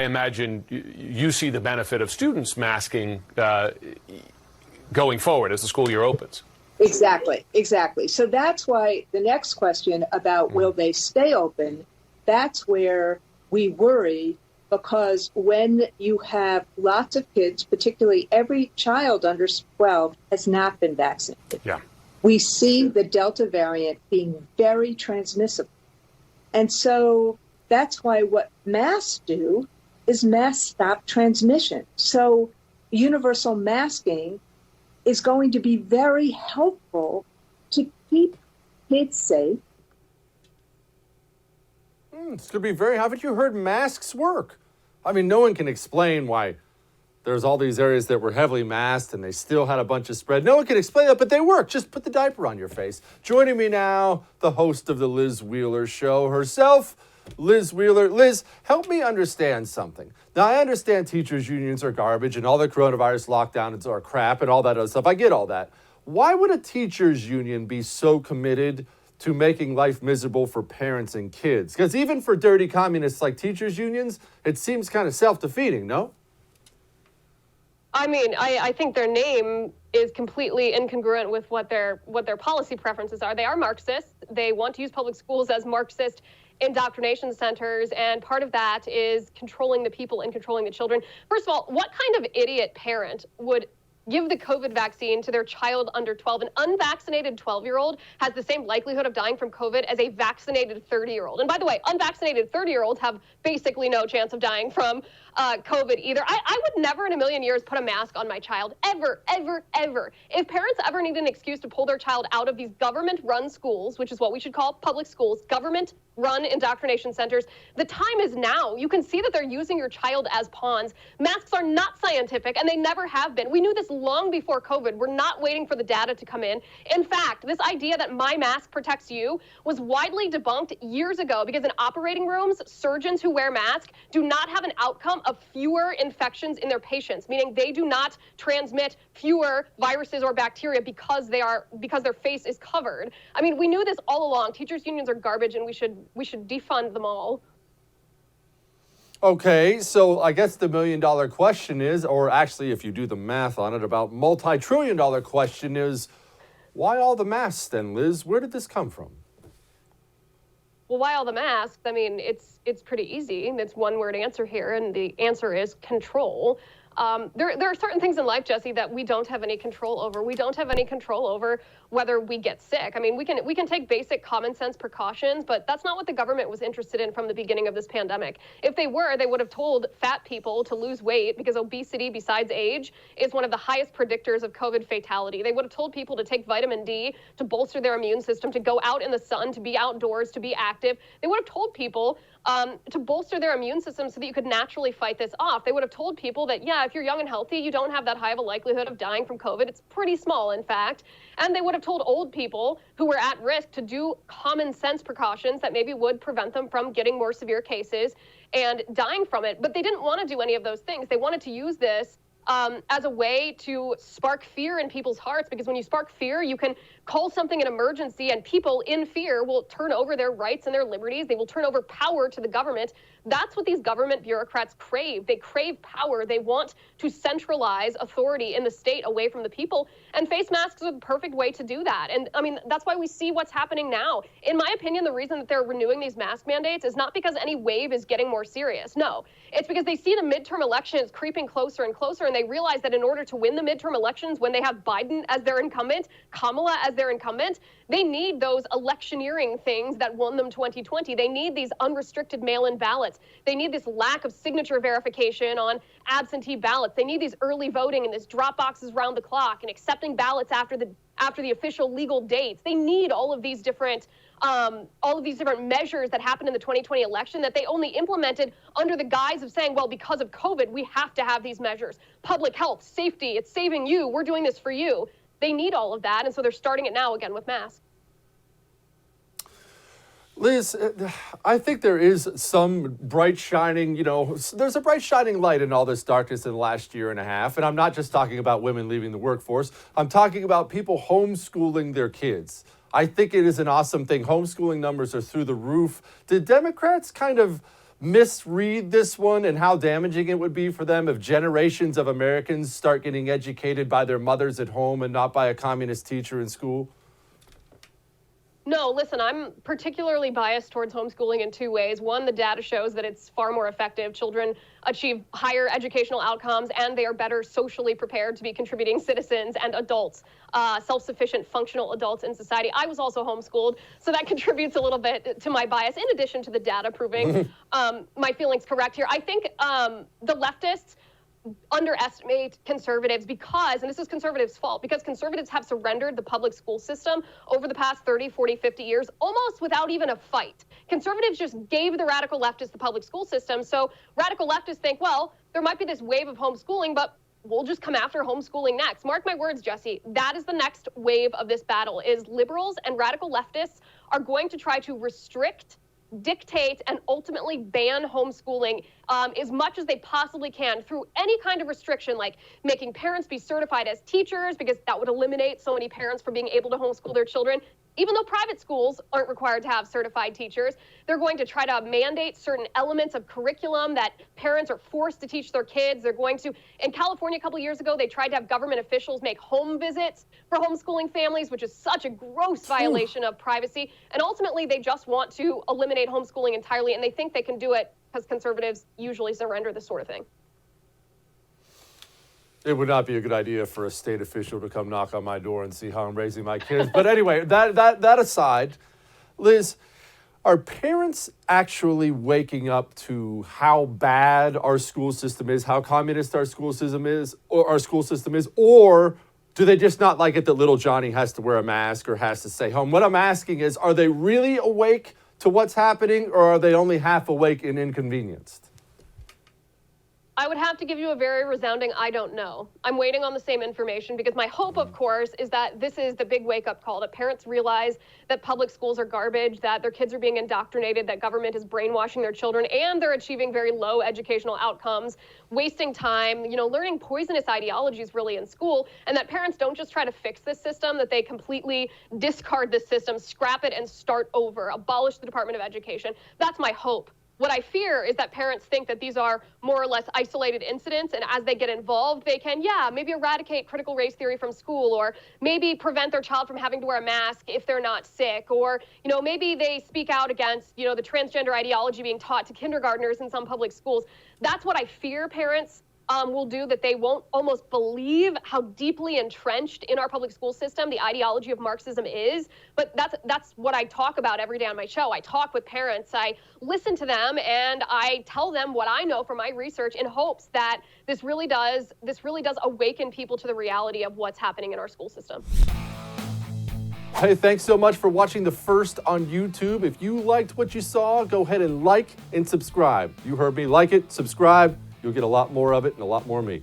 I imagine you see the benefit of students masking going forward as the school year opens. Exactly. So that's why the next question about will they stay open, that's where we worry, because when you have lots of kids, particularly every child under 12 has not been vaccinated. Yeah. We see the Delta variant being very transmissible. And so that's why what masks do is masks stop transmission. So universal masking is going to be very helpful to keep kids safe. It's going to be very, haven't you heard masks work? I mean, no one can explain why there's all these areas that were heavily masked and they still had a bunch of spread. No one can explain that, but they work. Just put the diaper on your face. Joining me now, the host of the Liz Wheeler Show herself, Liz Wheeler. Liz, help me understand something. Now, I understand teachers' unions are garbage and all the coronavirus lockdowns are crap and all that other stuff. I get all that. Why would a teachers' union be so committed to making life miserable for parents and kids? Because even for dirty communists like teachers' unions, it seems kind of self-defeating, no? I mean, I think their name is completely incongruent with what their policy preferences are. They are Marxist. They want to use public schools as Marxist indoctrination centers, and part of that is controlling the people and controlling the children. First of all, what kind of idiot parent would give the COVID vaccine to their child under 12? An unvaccinated 12-year-old has the same likelihood of dying from COVID as a vaccinated 30-year-old. And by the way, unvaccinated 30-year-olds have basically no chance of dying from COVID either. I would never in a million years put a mask on my child, ever, ever, ever. If parents ever need an excuse to pull their child out of these government-run schools, which is what we should call public schools, government-run indoctrination centers, the time is now. You can see that they're using your child as pawns. Masks are not scientific, and they never have been. We knew this long before COVID. We're not waiting for the data to come in. In fact, this idea that my mask protects you was widely debunked years ago, because in operating rooms, surgeons who wear masks do not have an outcome of fewer infections in their patients, meaning they do not transmit fewer viruses or bacteria because their face is covered. I mean, we knew this all along. Teachers' unions are garbage, and we should defund them all. Okay, so I guess the million-dollar question is, or actually if you do the math on it, about multi-trillion-dollar question is, why all the masks then, Liz? Where did this come from? Well, why all the masks? I mean, it's pretty easy. It's one-word answer here, and the answer is control. There are certain things in life, Jesse, that we don't have any control over. We don't have any control over whether we get sick. I mean, we can take basic common sense precautions, but that's not what the government was interested in from the beginning of this pandemic. If they were, they would have told fat people to lose weight, because obesity, besides age, is one of the highest predictors of COVID fatality. They would have told people to take vitamin D to bolster their immune system, to go out in the sun, to be outdoors, to be active. They would have told people to bolster their immune system so that you could naturally fight this off. They would have told people that, yeah, if you're young and healthy, you don't have that high of a likelihood of dying from COVID. It's pretty small, in fact. And they would have told old people who were at risk to do common sense precautions that maybe would prevent them from getting more severe cases and dying from it. But they didn't want to do any of those things. They wanted to use this as a way to spark fear in people's hearts, because when you spark fear, you can call something an emergency, and people in fear will turn over their rights and their liberties. They will turn over power to the government. That's what these government bureaucrats crave. They crave power. They want to centralize authority in the state away from the people, and face masks are the perfect way to do that. And I mean, that's why we see what's happening now. In my opinion, the reason that they're renewing these mask mandates is not because any wave is getting more serious. No, it's because they see the midterm elections creeping closer and closer, and they realize that in order to win the midterm elections, when they have Biden as their incumbent, Kamala as their incumbent, they need those electioneering things that won them 2020. They need these unrestricted mail-in ballots. They need this lack of signature verification on absentee ballots. They need these early voting and this drop boxes round the clock and accepting ballots after the official legal dates. They need all of these different measures that happened in the 2020 election that they only implemented under the guise of saying, well, because of COVID, we have to have these measures. Public health, safety, it's saving you. We're doing this for you. They need all of that, and so they're starting it now again with masks. Liz, I think there is some bright shining, there's a bright shining light in all this darkness in the last year and a half. And I'm not just talking about women leaving the workforce. I'm talking about people homeschooling their kids. I think it is an awesome thing. Homeschooling numbers are through the roof. Did Democrats kind of misread this one and how damaging it would be for them if generations of Americans start getting educated by their mothers at home and not by a communist teacher in school? No, listen, I'm particularly biased towards homeschooling in two ways. One, the data shows that it's far more effective. Children achieve higher educational outcomes, and they are better socially prepared to be contributing citizens and adults, self-sufficient, functional adults in society. I was also homeschooled, so that contributes a little bit to my bias, in addition to the data proving my feelings correct here. I think the leftists underestimate conservatives because, and this is conservatives' fault, because conservatives have surrendered the public school system over the past 30, 40, 50 years, almost without even a fight. Conservatives just gave the radical leftists the public school system, so radical leftists think, well, there might be this wave of homeschooling, but we'll just come after homeschooling next. Mark my words, Jesse, that is the next wave of this battle, is liberals and radical leftists are going to try to restrict, dictate, and ultimately ban homeschooling as much as they possibly can through any kind of restriction, like making parents be certified as teachers, because that would eliminate so many parents from being able to homeschool their children. Even though private schools aren't required to have certified teachers, they're going to try to mandate certain elements of curriculum that parents are forced to teach their kids. They're going to, in California a couple of years ago, they tried to have government officials make home visits for homeschooling families, which is such a gross violation of privacy. And ultimately, they just want to eliminate homeschooling entirely, and they think they can do it because conservatives usually surrender this sort of thing. It would not be a good idea for a state official to come knock on my door and see how I'm raising my kids. But anyway, that aside, Liz, are parents actually waking up to how bad our school system is, how communist our school system is, or do they just not like it that little Johnny has to wear a mask or has to stay home? What I'm asking is, are they really awake to what's happening, or are they only half awake and inconvenienced? I would have to give you a very resounding I don't know. I'm waiting on the same information because my hope, of course, is that this is the big wake-up call, that parents realize that public schools are garbage, that their kids are being indoctrinated, that government is brainwashing their children, and they're achieving very low educational outcomes, wasting time, learning poisonous ideologies really in school, and that parents don't just try to fix this system, that they completely discard this system, scrap it, and start over, abolish the Department of Education. That's my hope. What I fear is that parents think that these are more or less isolated incidents, and as they get involved, they can, maybe eradicate critical race theory from school, or maybe prevent their child from having to wear a mask if they're not sick, or, maybe they speak out against, the transgender ideology being taught to kindergartners in some public schools. That's what I fear parents will do, that they won't almost believe how deeply entrenched in our public school system the ideology of Marxism is. But that's what I talk about every day on my show. I talk with parents, I listen to them, and I tell them what I know from my research in hopes that this really does awaken people to the reality of what's happening in our school system. Hey, thanks so much for watching The First on YouTube. If you liked what you saw, go ahead and like and subscribe. You heard me. Like it, subscribe. You'll get a lot more of it and a lot more of me.